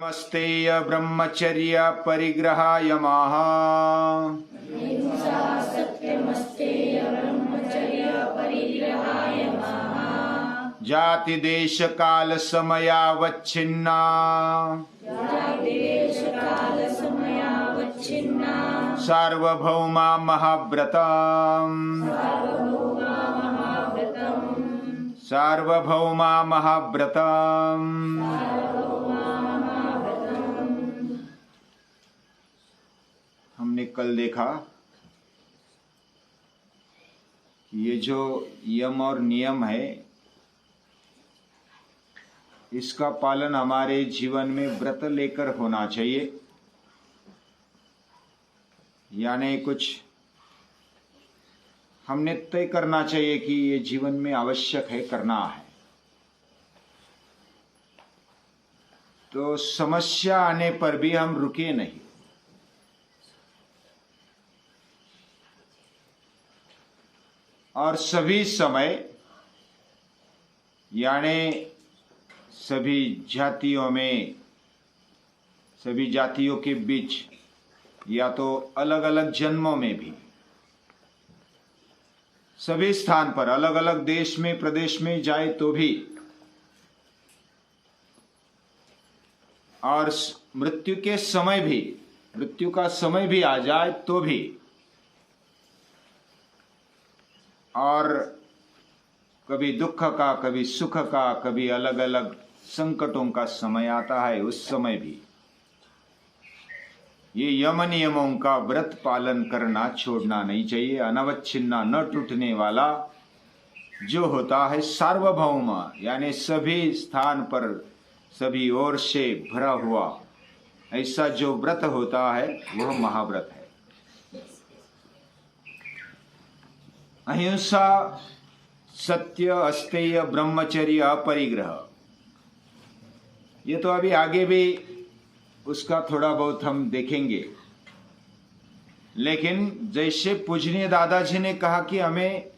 नमस्तेय ब्रह्मचर्य परिग्रहाय मः जाति देश काल समयावच्छिन्ना सार्वभौमा महाव्रतम् हमने कल देखा कि ये जो यम और नियम है इसका पालन हमारे जीवन में व्रत लेकर होना चाहिए। यानी कुछ हमने तय करना चाहिए कि ये जीवन में आवश्यक है, करना है। तो समस्या आने पर भी हम रुके नहीं। और सभी समय यानी सभी जातियों में, सभी जातियों के बीच या तो अलग अलग जन्मों में भी, सभी स्थान पर, अलग अलग देश में, प्रदेश में जाए तो भी, और मृत्यु के समय भी, मृत्यु का समय भी आ जाए तो भी, और कभी दुख का, कभी सुख का, कभी अलग अलग संकटों का समय आता है, उस समय भी ये यम नियमों का व्रत पालन करना छोड़ना नहीं चाहिए। अनवच्छिन्ना, न टूटने वाला जो होता है, सार्वभौम यानी सभी स्थान पर, सभी ओर से भरा हुआ, ऐसा जो व्रत होता है वह महाव्रत है। अहिंसा, सत्य, अस्तेय, ब्रह्मचर्य, अपरिग्रह, ये तो अभी आगे भी उसका थोड़ा बहुत हम देखेंगे। लेकिन जैसे पूजनीय दादाजी ने कहा कि हमें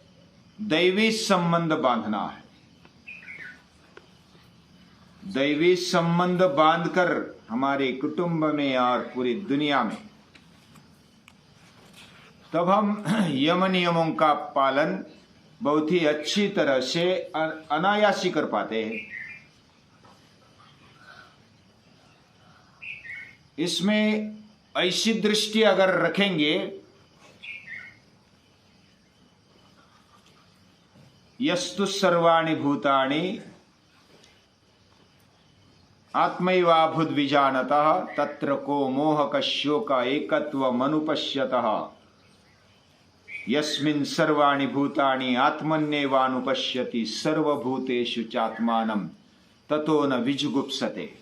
दैवी संबंध बांधना है, दैवी संबंध बांधकर हमारे कुटुंब में और पूरी दुनिया में, तब हम यम नियमों का पालन बहुत ही अच्छी तरह से अनायासी कर पाते हैं। इसमें ऐसी दृष्टि अगर रखेंगे, यस्तु सर्वाणि भूतानि आत्मैवाभूद्विजानतः तत्र को मोहक शोक एकत्वमनुपश्यतः यस्मिन् सर्वाणि भूतानि आत्मन्येवानुपश्यति सर्वभूतेषु चात्मानं ततो न विजुगुप्सते।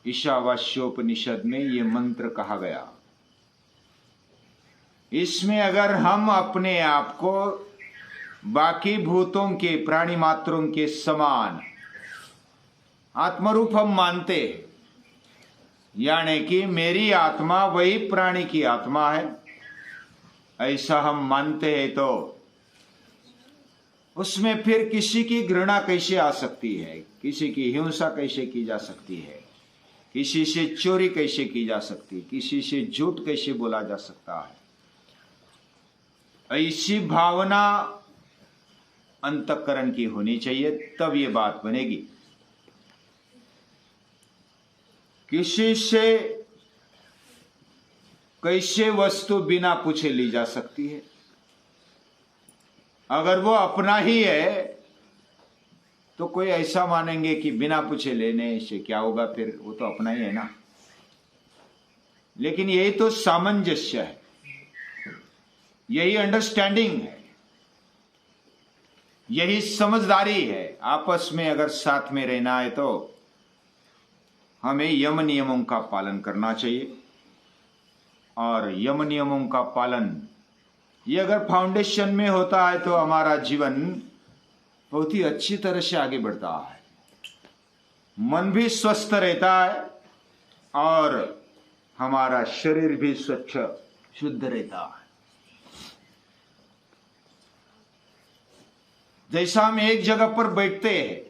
ईशावास्योपनिषद में ये मंत्र कहा गया। इसमें अगर हम अपने आप को बाकी भूतों के, प्राणी मात्रों के समान आत्मरूप हम मानते, यानी कि मेरी आत्मा वही प्राणी की आत्मा है, ऐसा हम मानते हैं, तो उसमें फिर किसी की घृणा कैसे आ सकती है, किसी की हिंसा कैसे की जा सकती है, किसी से चोरी कैसे की जा सकती है, किसी से झूठ कैसे बोला जा सकता है। ऐसी भावना अंतःकरण की होनी चाहिए, तब ये बात बनेगी। किसी से कैसे वस्तु बिना पूछे ली जा सकती है? अगर वो अपना ही है तो कोई ऐसा मानेंगे कि बिना पूछे लेने से क्या होगा, फिर वो तो अपना ही है ना। लेकिन यही तो सामंजस्य है, यही अंडरस्टैंडिंग है, यही समझदारी है। आपस में अगर साथ में रहना है तो हमें यम नियमों का पालन करना चाहिए। और यम नियमों का पालन ये अगर फाउंडेशन में होता है तो हमारा जीवन बहुत ही अच्छी तरह से आगे बढ़ता है, मन भी स्वस्थ रहता है और हमारा शरीर भी स्वच्छ शुद्ध रहता है। जैसा हम एक जगह पर बैठते हैं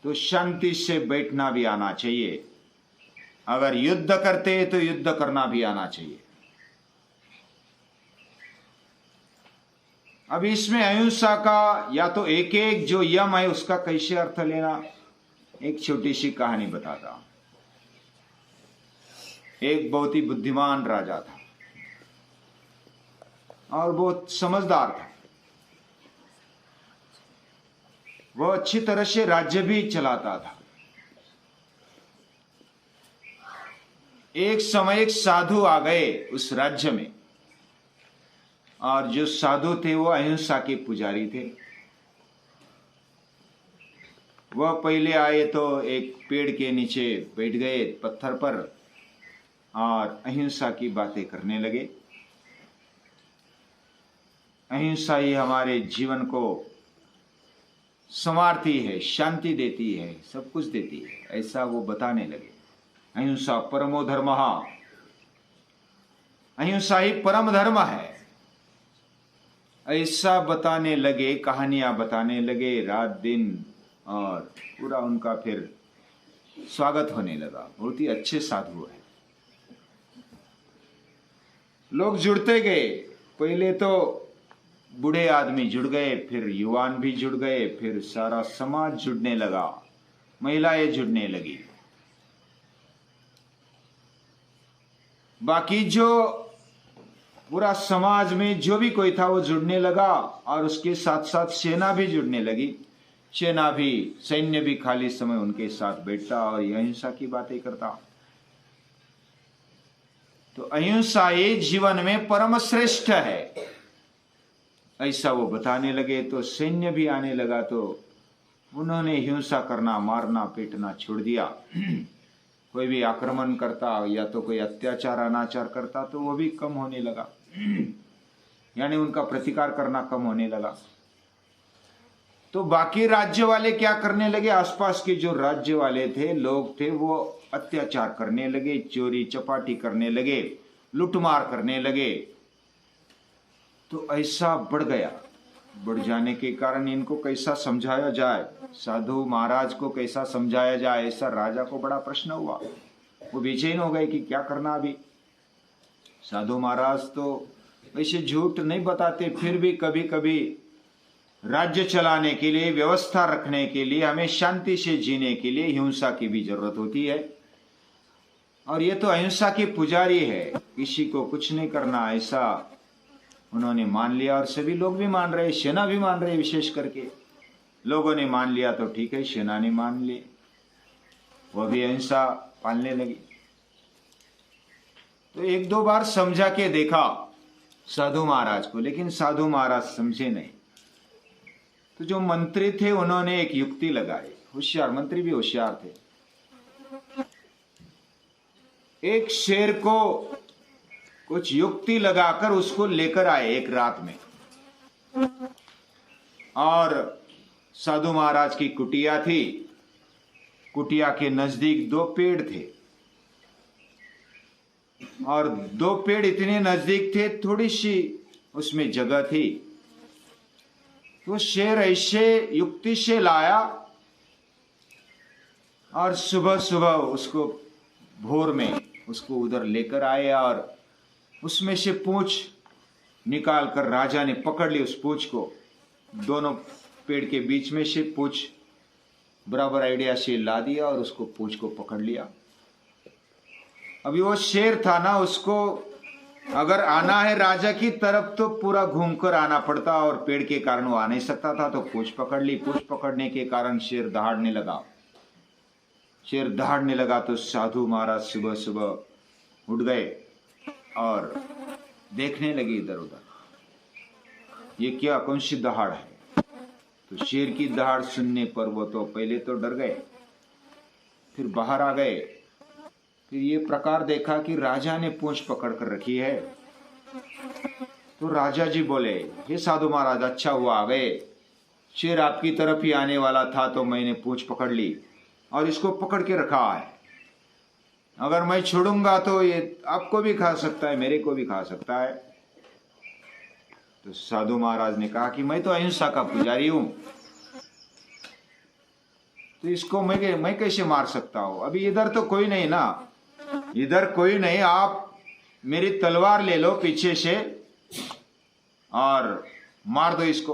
तो शांति से बैठना भी आना चाहिए। अगर युद्ध करते हैं तो युद्ध करना भी आना चाहिए। अब इसमें अहिंसा का या तो एक एक जो यम है उसका कैसे अर्थ लेना, एक छोटी सी कहानी बताता हूं। एक बहुत ही बुद्धिमान राजा था और बहुत समझदार था। वह अच्छी तरह से राज्य भी चलाता था। एक समय एक साधु आ गए उस राज्य में, और जो साधु थे वो अहिंसा के पुजारी थे। वह पहले आए तो एक पेड़ के नीचे बैठ गए पत्थर पर और अहिंसा की बातें करने लगे। अहिंसा ही हमारे जीवन को संवारती है, शांति देती है, सब कुछ देती है, ऐसा वो बताने लगे। अहिंसा परमो धर्मः, अहिंसा ही परम धर्म है, ऐसा बताने लगे, कहानियां बताने लगे रात दिन, और पूरा उनका फिर स्वागत होने लगा। बहुत ही अच्छे साधु है। लोग जुड़ते गए। पहले तो बूढ़े आदमी जुड़ गए, फिर युवान भी जुड़ गए, फिर सारा समाज जुड़ने लगा, महिलाएं जुड़ने लगी। बाकी जो पूरा समाज में जो भी कोई था वो जुड़ने लगा, और उसके साथ साथ सेना भी जुड़ने लगी। सेना भी, सैन्य भी खाली समय उनके साथ बैठता और अहिंसा की बातें करता। तो अहिंसा ये जीवन में परम श्रेष्ठ है, ऐसा वो बताने लगे। तो सैन्य भी आने लगा, तो उन्होंने हिंसा करना, मारना पीटना छोड़ दिया। कोई भी आक्रमण करता या तो कोई अत्याचार अनाचार करता तो वो भी कम होने लगा, यानी उनका प्रतिकार करना कम होने लगा। तो बाकी राज्य वाले क्या करने लगे, आसपास के जो राज्य वाले थे, लोग थे, वो अत्याचार करने लगे, चोरी चपाटी करने लगे, लूटमार करने लगे। तो ऐसा बढ़ गया। बढ़ जाने के कारण इनको कैसा समझाया जाए, साधु महाराज को कैसा समझाया जाए, ऐसा राजा को बड़ा प्रश्न हुआ। वो बेचैन हो गए कि क्या करना अभी। साधु महाराज तो वैसे झूठ नहीं बताते, फिर भी कभी कभी राज्य चलाने के लिए, व्यवस्था रखने के लिए, हमें शांति से जीने के लिए हिंसा की भी जरूरत होती है। और ये तो अहिंसा के पुजारी है, किसी को कुछ नहीं करना, ऐसा उन्होंने मान लिया। और सभी लोग भी मान रहे, सेना भी मान रहे, विशेष करके लोगों ने मान लिया तो ठीक है, सेना ने मान ली, वह भी अहिंसा पालने लगी। तो एक दो बार समझा के देखा साधु महाराज को, लेकिन साधु महाराज समझे नहीं। तो जो मंत्री थे उन्होंने एक युक्ति लगाई। होशियार मंत्री भी होशियार थे। एक शेर को कुछ युक्ति लगाकर उसको लेकर आए एक रात में, और साधु महाराज की कुटिया थी। कुटिया के नजदीक दो पेड़ थे, और दो पेड़ इतने नजदीक थे, थोड़ी सी उसमें जगह थी। तो शेर ऐसे युक्ति से लाया, और सुबह सुबह उसको भोर में उसको उधर लेकर आए, और उसमें से पूंछ निकाल कर राजा ने पकड़ ली। उस पूंछ को दोनों पेड़ के बीच में से पूंछ बराबर आइडिया से ला दिया, और उसको पूंछ को पकड़ लिया। अभी वो शेर था ना, उसको अगर आना है राजा की तरफ तो पूरा घूमकर आना पड़ता, और पेड़ के कारण वो आ नहीं सकता था। तो पूंछ पकड़ ली। पूंछ पकड़ने के कारण शेर दहाड़ने लगा। शेर दहाड़ने लगा तो साधु महाराज सुबह सुबह उठ गए और देखने लगे इधर उधर, ये क्या, कौन सी दहाड़ है। तो शेर की दहाड़ सुनने पर वो तो पहले तो डर गए, फिर बाहर आ गए। फिर ये प्रकार देखा कि राजा ने पूंछ पकड़ कर रखी है। तो राजा जी बोले, हे साधु महाराज, अच्छा हुआ आ गए। शेर आपकी तरफ ही आने वाला था तो मैंने पूंछ पकड़ ली और इसको पकड़ के रखा है। अगर मैं छोड़ूंगा तो ये आपको भी खा सकता है, मेरे को भी खा सकता है। तो साधु महाराज ने कहा कि मैं तो अहिंसा का पुजारी हूं, तो इसको मैं कैसे मार सकता हूं? अभी इधर तो कोई नहीं ना, इधर कोई नहीं, आप मेरी तलवार ले लो पीछे से और मार दो इसको।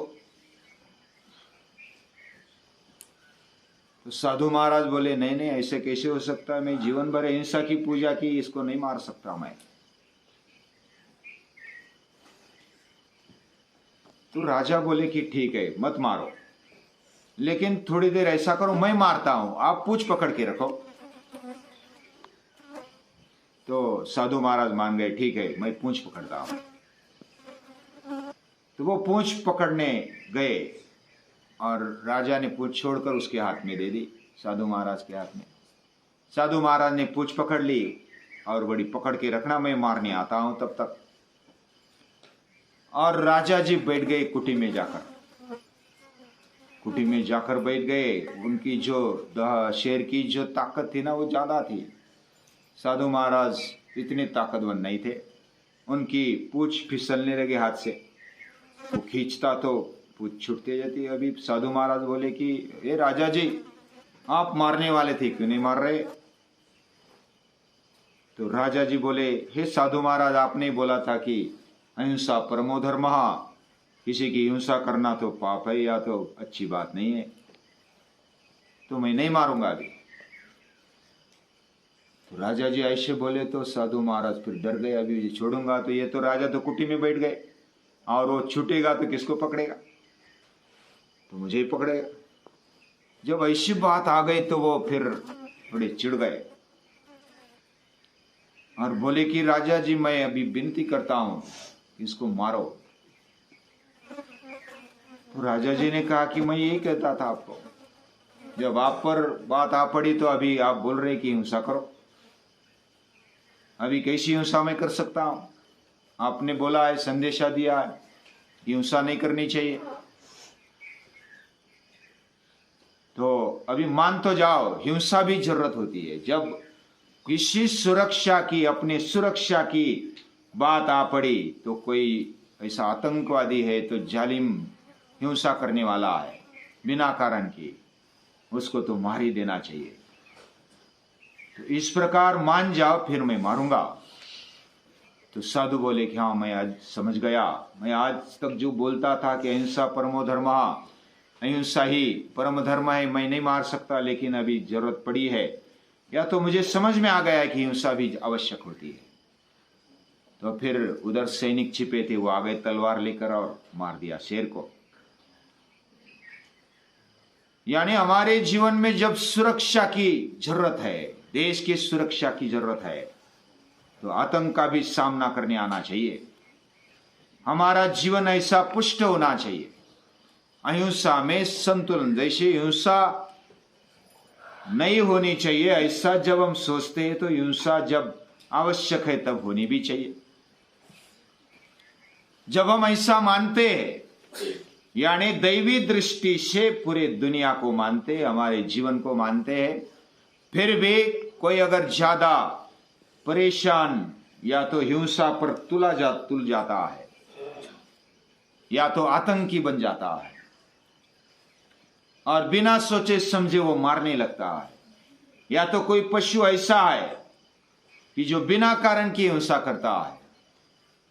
तो साधु महाराज बोले नहीं नहीं, ऐसे कैसे हो सकता है, मैं जीवन भर हिंसा की पूजा की, इसको नहीं मार सकता मैं। तो राजा बोले कि ठीक है मत मारो, लेकिन थोड़ी देर ऐसा करो, मैं मारता हूं, आप पूंछ पकड़ के रखो। तो साधु महाराज मान गए, ठीक है मैं पूंछ पकड़ता हूं। तो वो पूंछ पकड़ने गए और राजा ने पूंछ छोड़कर उसके हाथ में दे दी, साधु महाराज के हाथ में। साधु महाराज ने पूंछ पकड़ ली और बड़ी पकड़ के रखना, मैं मारने आता हूं तब तक। और राजा जी बैठ गए कुटी में जाकर, कुटी में जाकर बैठ गए। उनकी जो शेर की जो ताकत थी ना वो ज्यादा थी, साधु महाराज इतने ताकतवर नहीं थे। उनकी पूंछ फिसलने लगे हाथ से, वो खींचता तो पूंछ छूटती जाती। अभी साधु महाराज बोले कि ये राजा जी आप मारने वाले थे, क्यों नहीं मार रहे? तो राजा जी बोले हे साधु महाराज, आपने बोला था कि अहिंसा परमो धर्म, किसी की हिंसा करना तो पाप है या तो अच्छी बात नहीं है, तो मैं नहीं मारूंगा अभी। तो राजा जी ऐसे बोले तो साधु महाराज फिर डर गए, अभी ये छोड़ूंगा तो ये तो राजा तो कुटी में बैठ गए और वो छूटेगा तो किसको पकड़ेगा? तो मुझे ही पकड़ेगा। जब ऐसी बात आ गई तो वो फिर थोड़े चिढ़ गए और बोले कि राजा जी मैं अभी विनती करता हूं, इसको मारो। तो राजा जी ने कहा कि मैं यही कहता था आपको, जब आप पर बात आ पड़ी तो अभी आप बोल रहे कि हिंसा करो, अभी कैसी हिंसा मैं कर सकता हूं? आपने बोला है, संदेशा दिया है, हिंसा नहीं करनी चाहिए, तो अभी मान तो जाओ हिंसा भी जरूरत होती है। जब किसी सुरक्षा की, अपने सुरक्षा की बात आ पड़ी तो कोई ऐसा आतंकवादी है तो जालिम हिंसा करने वाला है बिना कारण की, उसको तो मार ही देना चाहिए। तो इस प्रकार मान जाओ फिर मैं मारूंगा। तो साधु बोले कि हाँ मैं आज समझ गया, मैं आज तक जो बोलता था कि अहिंसा परमो धर्म, अहिंसा ही परम धर्म है, मैं नहीं मार सकता, लेकिन अभी जरूरत पड़ी है, या तो मुझे समझ में आ गया है कि हिंसा भी आवश्यक होती है। तो फिर उधर सैनिक छिपे थे, वो आ गए तलवार लेकर और मार दिया शेर को। यानी हमारे जीवन में जब सुरक्षा की जरूरत है, देश की सुरक्षा की जरूरत है, तो आतंक का भी सामना करने आना चाहिए। हमारा जीवन ऐसा पुष्ट होना चाहिए, अहिंसा में संतुलन। जैसे हिंसा नहीं होनी चाहिए ऐसा जब हम सोचते हैं, तो हिंसा जब आवश्यक है तब होनी भी चाहिए। जब हम ऐसा मानते हैं, यानी दैवी दृष्टि से पूरे दुनिया को मानते हैं, हमारे जीवन को मानते हैं, फिर भी कोई अगर ज्यादा परेशान या तो हिंसा पर तुल जाता है या तो आतंकी बन जाता है और बिना सोचे समझे वो मारने लगता है, या तो कोई पशु ऐसा है कि जो बिना कारण की हिंसा करता है,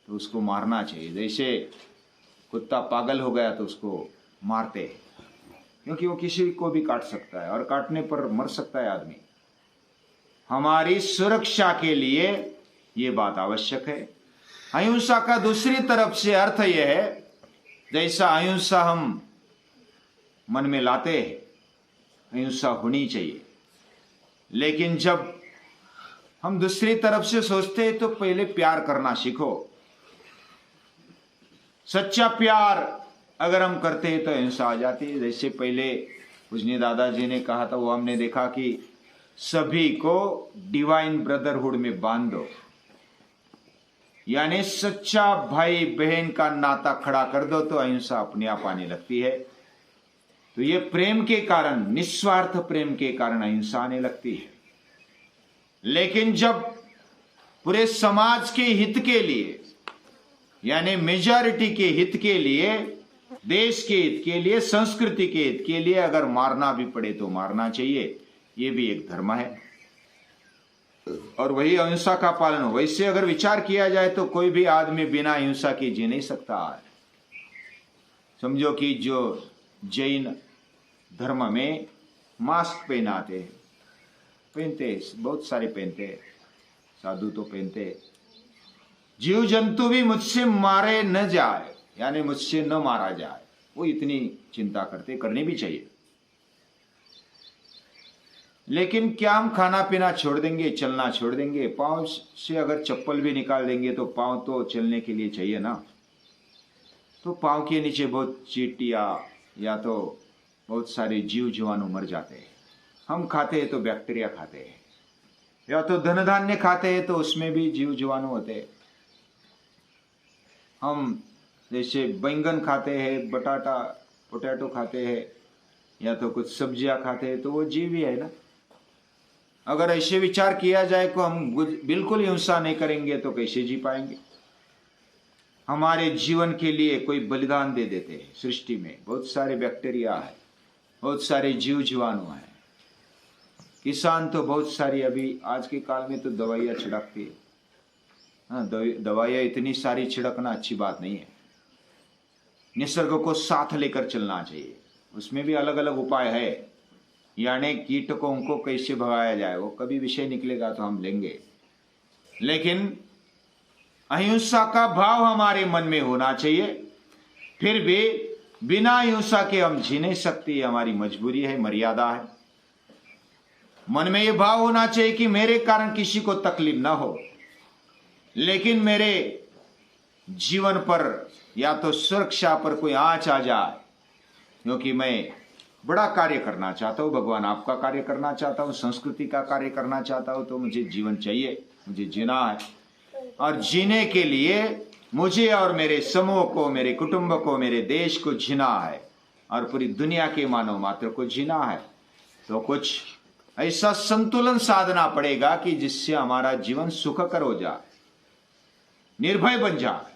तो उसको मारना चाहिए। जैसे कुत्ता पागल हो गया तो उसको मारते हैं, क्योंकि वो किसी को भी काट सकता है और काटने पर मर सकता है आदमी। हमारी सुरक्षा के लिए ये बात आवश्यक है। अहिंसा का दूसरी तरफ से अर्थ यह है, जैसा अहिंसा हम मन में लाते हैं, अहिंसा होनी चाहिए, लेकिन जब हम दूसरी तरफ से सोचते हैं तो पहले प्यार करना सीखो। सच्चा प्यार अगर हम करते हैं तो अहिंसा आ जाती है। जैसे पहले पूजनीय दादाजी ने कहा था, वो हमने देखा कि सभी को डिवाइन ब्रदरहुड में बांध दो, यानी सच्चा भाई बहन का नाता खड़ा कर दो, तो अहिंसा अपने आप आने लगती है। तो ये प्रेम के कारण, निस्वार्थ प्रेम के कारण अहिंसा आने लगती है। लेकिन जब पूरे समाज के हित के लिए, यानी मेजॉरिटी के हित के लिए देश के हित के लिए, संस्कृति के हित के लिए अगर मारना भी पड़े तो मारना चाहिए, ये भी एक धर्म है। और वही अहिंसा का पालन हो। वैसे अगर विचार किया जाए तो कोई भी आदमी बिना हिंसा के जी नहीं सकता है। समझो कि जो जैन धर्म में मास्क पहनाते हैं, बहुत सारे पहनते हैं, साधु तो पहनते हैं। जीव जंतु भी मुझसे मारे न जाए, यानी मुझसे न मारा जाए, वो इतनी चिंता करते, करनी भी चाहिए। लेकिन क्या हम खाना पीना छोड़ देंगे, चलना छोड़ देंगे? पांव से अगर चप्पल भी निकाल देंगे तो पांव तो चलने के लिए चाहिए ना। तो पांव के नीचे बहुत चींटियां या तो बहुत सारे जीव जीवाणु मर जाते हैं। हम खाते हैं तो बैक्टीरिया खाते हैं, या तो धन धान्य खाते हैं तो उसमें भी जीव जीवाणु होते हैं। हम जैसे बैंगन खाते हैं, पोटैटो खाते हैं, या तो कुछ सब्जियां खाते हैं, तो वो जीव ही है ना। अगर ऐसे विचार किया जाए तो हम बिल्कुल हिंसा नहीं करेंगे तो कैसे जी पाएंगे? हमारे जीवन के लिए कोई बलिदान दे देते हैं। सृष्टि में बहुत सारे बैक्टीरिया है, बहुत सारे जीव जीवाणु हैं। किसान तो बहुत सारी, अभी आज के काल में तो दवाइयाँ छिड़कती है। हाँ, दवाइयाँ इतनी सारी छिड़कना अच्छी बात नहीं है। निसर्ग को साथ लेकर चलना चाहिए, उसमें भी अलग अलग उपाय है। यानी कीटकों को कैसे भगाया जाए, वो कभी विषय निकलेगा तो हम लेंगे। लेकिन अहिंसा का भाव हमारे मन में होना चाहिए। फिर भी बिना हिंसा के हम जी नहीं सकते, हमारी मजबूरी है, मर्यादा है। मन में यह भाव होना चाहिए कि मेरे कारण किसी को तकलीफ ना हो, लेकिन मेरे जीवन पर या तो सुरक्षा पर कोई आंच आ जाए, क्योंकि मैं बड़ा कार्य करना चाहता हूँ, भगवान आपका कार्य करना चाहता हूँ, संस्कृति का कार्य करना चाहता हूँ, तो मुझे जीवन चाहिए, मुझे जीना है। और जीने के लिए मुझे और मेरे समूह को, मेरे कुटुंब को, मेरे देश को जीना है, और पूरी दुनिया के मानव मात्र को जीना है। तो कुछ ऐसा संतुलन साधना पड़ेगा कि जिससे हमारा जीवन सुखकर हो जाए, निर्भय बन जाए,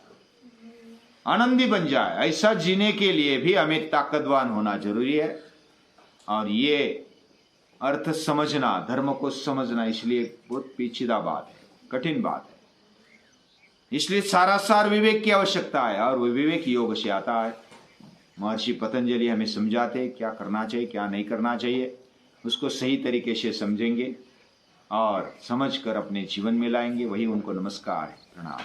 आनंदी बन जाए। ऐसा जीने के लिए भी हमें ताकतवान होना जरूरी है। और ये अर्थ समझना, धर्म को समझना इसलिए बहुत पेचीदा बात है, कठिन बात है। इसलिए सारासार विवेक की आवश्यकता है, और वो विवेक योग से आता है। महर्षि पतंजलि हमें समझाते क्या करना चाहिए, क्या नहीं करना चाहिए, उसको सही तरीके से समझेंगे और समझकर अपने जीवन में लाएंगे। वही उनको नमस्कार है, प्रणाम।